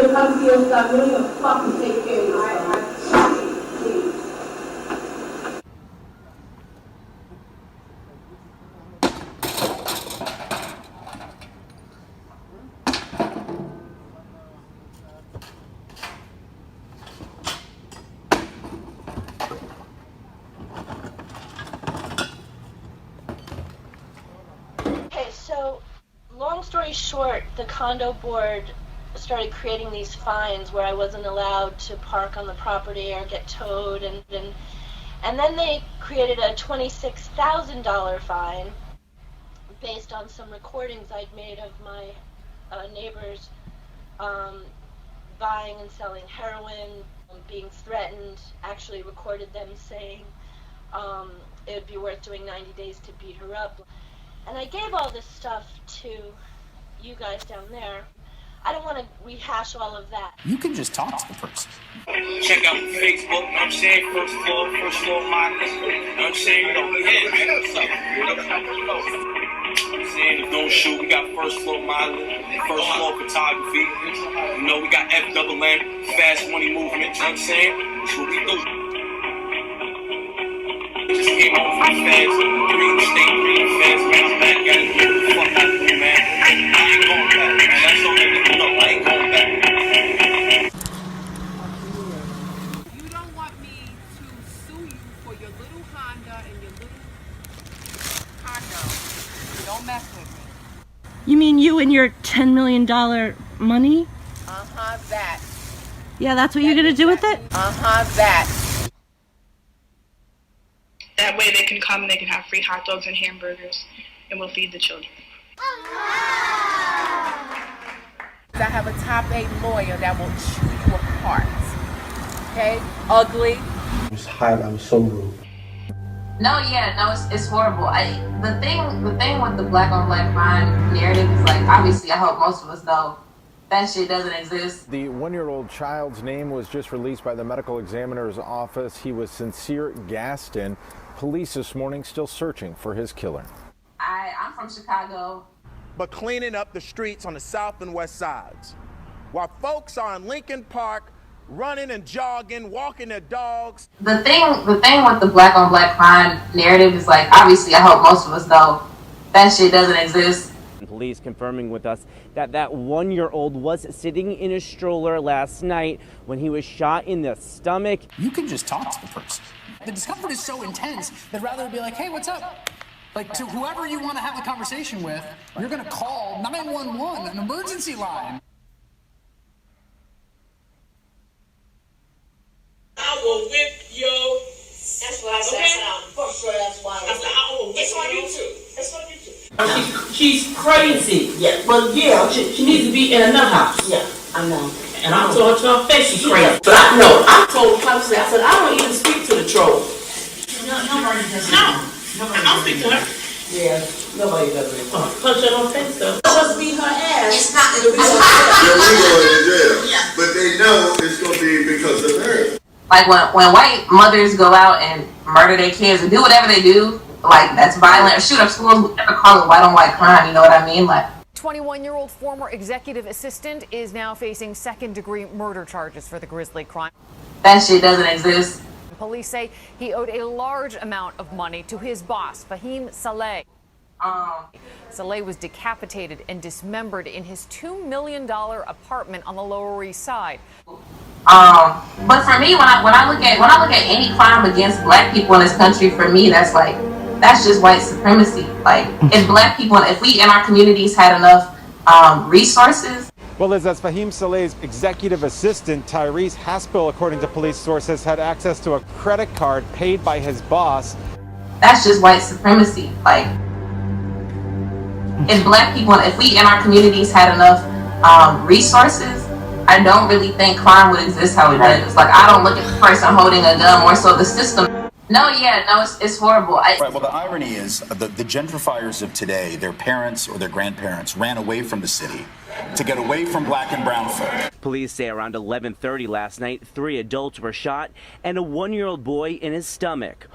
better come to yourself. You need to fucking take care of yourself. Please. Okay, so long story short, the condo board started creating these fines where I wasn't allowed to park on the property or get towed, and then they created a $26,000 fine based on some recordings I'd made of my neighbors buying and selling heroin, being threatened, actually recorded them saying it would be worth doing 90 days to beat her up. And I gave all this stuff to you guys down there. I don't want to rehash all of that. You can just talk to the person. Check out Facebook, you know what I'm saying? First floor, my nigga. You know what I'm saying? Yeah, man, what's up? You know what I'm saying? Don't shoot, we got first floor modeling, first floor photography. You know, we got FMM, fast money movement, you know what I'm saying? That's what we do. Just came home from fast, green fast, man, I'm back, got it, what the fuck I do, man? I ain't going back, man, that's all niggas know, I ain't going back. You don't want me to sue you for your little Honda and your little condo. Don't mess with me. You mean you and your $10 million money? That. Yeah, that's what you're gonna do with it? That. That way they can come and they can have free hot dogs and hamburgers, and we'll feed the children. I have a top 8 lawyer that will chew you apart. Okay? Ugly. I'm so rude. No, it's horrible. The thing with the black on black crime narrative is like, obviously I hope most of us know that shit doesn't exist. The 1-year-old child's name was just released by the medical examiner's office. He was Sincere Gaston. Police this morning still searching for his killer. I'm from Chicago. But cleaning up the streets on the south and west sides. While folks are in Lincoln Park, running and jogging, walking their dogs. The thing with the black on black crime narrative is like, obviously I hope most of us know that shit doesn't exist. Police confirming with us that 1-year-old was sitting in a stroller last night when he was shot in the stomach. You can just talk to the person. The discomfort is so intense that rather be like, hey, what's up? Like, to whoever you want to have the conversation with, you're going to call 911, an emergency line. I will whip yo. That's what I said. Okay? For sure, that's why. I will whip It's on you. YouTube. It's on YouTube. She's crazy. Yeah. But yeah, she needs to be in another house. Yeah, I know. And I told her to her face she's crazy. But I told the cops, I said, I don't even speak to the troll. Nobody does. No. I don't speak to her. Yeah, nobody does it. Punch her on face though. Just beat her ass. It's not. They're going to jail. Yeah. But they know it's going to be because of her. Like when white mothers go out and murder their kids and do whatever they do, like that's violent, or shoot up schools, we never call it white on white crime, you know what I mean? Like, 21-year-old former executive assistant is now facing second-degree murder charges for the grisly crime. that shit doesn't exist. Police say he owed a large amount of money to his boss, Fahim Saleh. Saleh was decapitated and dismembered in his $2 million apartment on the Lower East Side. But for me, when I look at any crime against black people in this country, for me, that's just white supremacy. Like, if black people, if we in our communities had enough resources. Well, Liz, that's Fahim Saleh's executive assistant, Tyrese Haspel, according to police sources, had access to a credit card paid by his boss. That's just white supremacy. Like, if black people, if we in our communities had enough resources, I don't really think crime would exist how it does. Like, I don't look at the person holding a gun, more so the system. No, it's horrible. Right, well, the irony is the gentrifiers of today, their parents or their grandparents ran away from the city to get away from black and brown folk. Police say around 11:30 last night, 3 adults were shot and a 1-year-old boy in his stomach.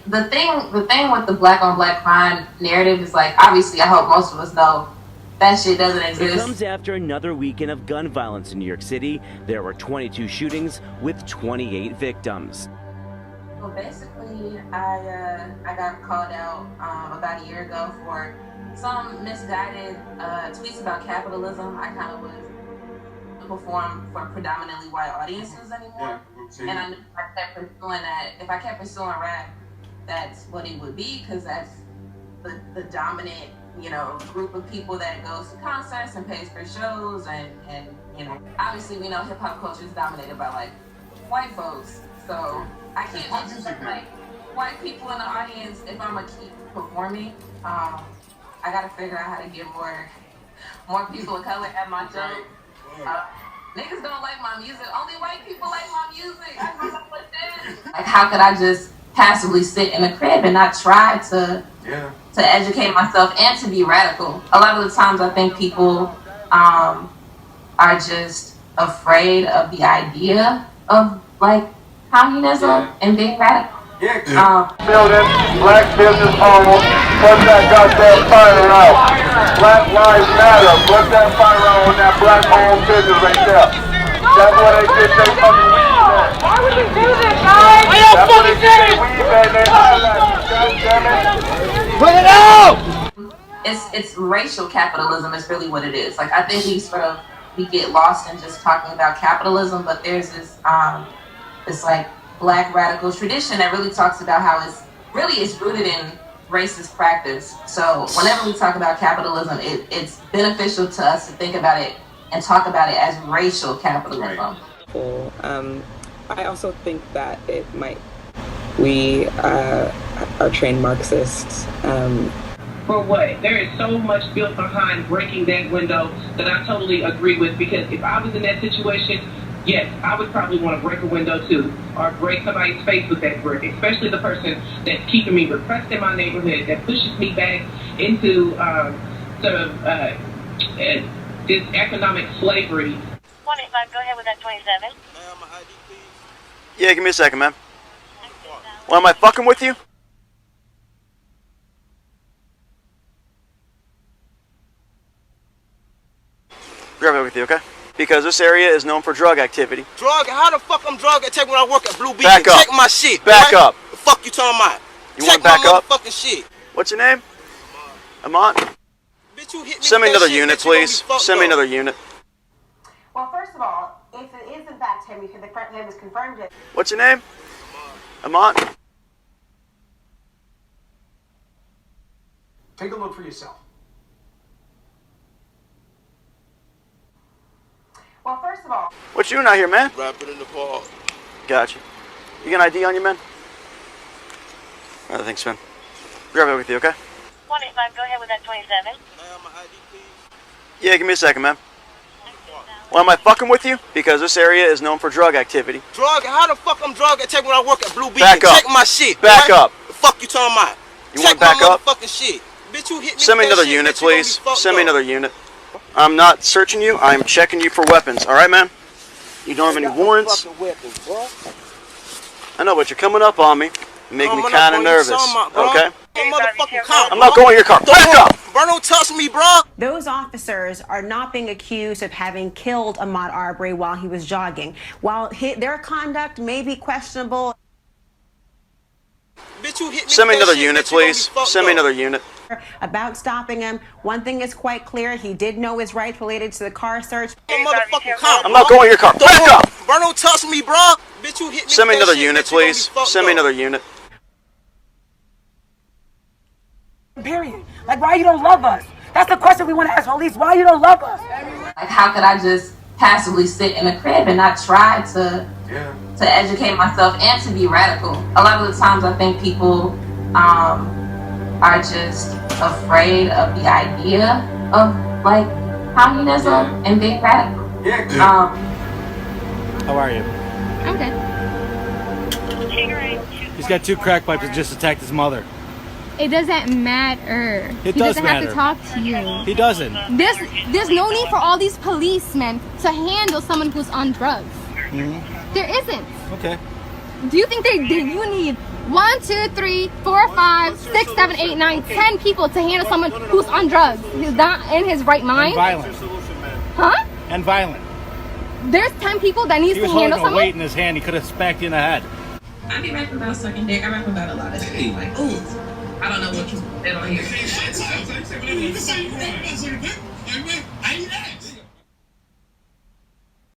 The thing with the black on black crime narrative is like, obviously I hope most of us know that shit doesn't It exist. comes after another weekend of gun violence in New York City. There were 22 shootings with 28 victims. Well, basically, I got called out about a year ago for some misguided tweets about capitalism. I kind of was perform for predominantly white audiences anymore, and I knew if I kept pursuing that, if I kept pursuing rap, that's what it would be, because that's the dominant, you know, group of people that goes to concerts and pays for shows, and you know, obviously we know hip hop culture is dominated by like white folks, so I can't just like white people in the audience if I'm gonna keep performing. I gotta figure out how to get more people of color at my show. Niggas don't like my music. Only white people like my music. I don't know what that is. Like, how could I just passively sit in a crib and not try to educate myself and to be radical? A lot of the times I think people are just afraid of the idea of like communism and being radical. Building, black business owners, put that goddamn fire out. Black lives matter, put that fire out on that black owned business right there. That's what they get their fucking weed at. Why would we do this, guys? That's what they get their weed at, they highlight. God damn it. Put it out! It's racial capitalism is really what it is. Like, I think we get lost in just talking about capitalism, but there's this like Black radical tradition that really talks about how it's rooted in racist practice. So whenever we talk about capitalism, it's beneficial to us to think about it and talk about it as racial capitalism. I also think that we are trained Marxists. For what? There is so much built behind breaking that window that I totally agree with, because if I was in that situation, yes, I would probably want to break a window too, or break somebody's face with that brick, especially the person that's keeping me repressed in my neighborhood, that pushes me back into this economic slavery. 25, go ahead with that 27. Yeah, give me a second, man. Well, am I fucking with you? Grab it with you, okay? Because this area is known for drug activity. Drug? How the fuck I'm drug attack when I work at Blue Beacon? Back up. Check my shit. Back up. The fuck you talking about? You check want to back my up? Motherfucking shit. What's your name? Amon? Bitch, you hit me Send me with that another shit, unit, bitch, you gonna please. be fucked Send me up. another unit. Well, first of all, if it is in fact him, because the correct name was confirmed. What's your name? Amon? Take a look for yourself. Well, first of all, What you doing out here, man? Rapping in the park. Gotcha. You got an ID on you, man? Alright, thanks, man. Grab it with you, okay? 25, go ahead with that 27. Yeah, give me a second, man. Well, am I fucking with you? Because this area is known for drug activity. Drug? How the fuck I'm drug attack when I work at Blue Beacon? Back up. Check my shit. Back boy. up. The fuck you talking about? You check want to back my up? motherfucking shit. Bitch, you hit me Send me with that another shit, unit, bitch, you gonna be please. fucked Send me up. another unit. I'm not searching you. I'm checking you for weapons. All right, man? You don't have any warrants? I know, but you're coming up on me. You make me kind of nervous. Okay? I'm not going to your car. Back up! Bro, don't touch me, bro. those officers are not being accused of having killed Ahmaud Arbery while he was jogging. While their conduct may be questionable, Bitch, you hit me Send me with that another shit, unit, bitch, you gonna be please. fucked Send me up. another unit. about stopping him, one thing is quite clear: he did know his rights related to the car search. I'm a motherfucking cop. I'm not going to your car. Back up! Bro, don't touch me, bro. Bitch, you hit me Send me with that another shit, unit, bitch, you gonna be please. fucked Send me up. another unit. Period. Like, why you don't love us? That's the question we want to ask police. Why you don't love us? Like, how could I just passively sit in a crib and not try to educate myself and to be radical? A lot of the times I think people are just afraid of the idea of like communism and being radical. How are you? I'm good. He's got 2 crack pipes and just attacked his mother. It doesn't matter. It he does doesn't matter. have to talk to you. He doesn't. There's no need for all these policemen to handle someone who's on drugs. Mm-hmm. There isn't. Okay. Do you think you need 1, 2, 3, 4, 5, 6, 7, 8, 9, 10 people to handle someone who's on drugs, who's not in his right mind? And violent. Huh? And violent. There's 10 people that needs to handle someone? He was holding a weight in his hand. He could have smacked you in the head. I be rapping about sucking dick. I rap about a lot of shit. Like, ooh, I don't know what you said on here.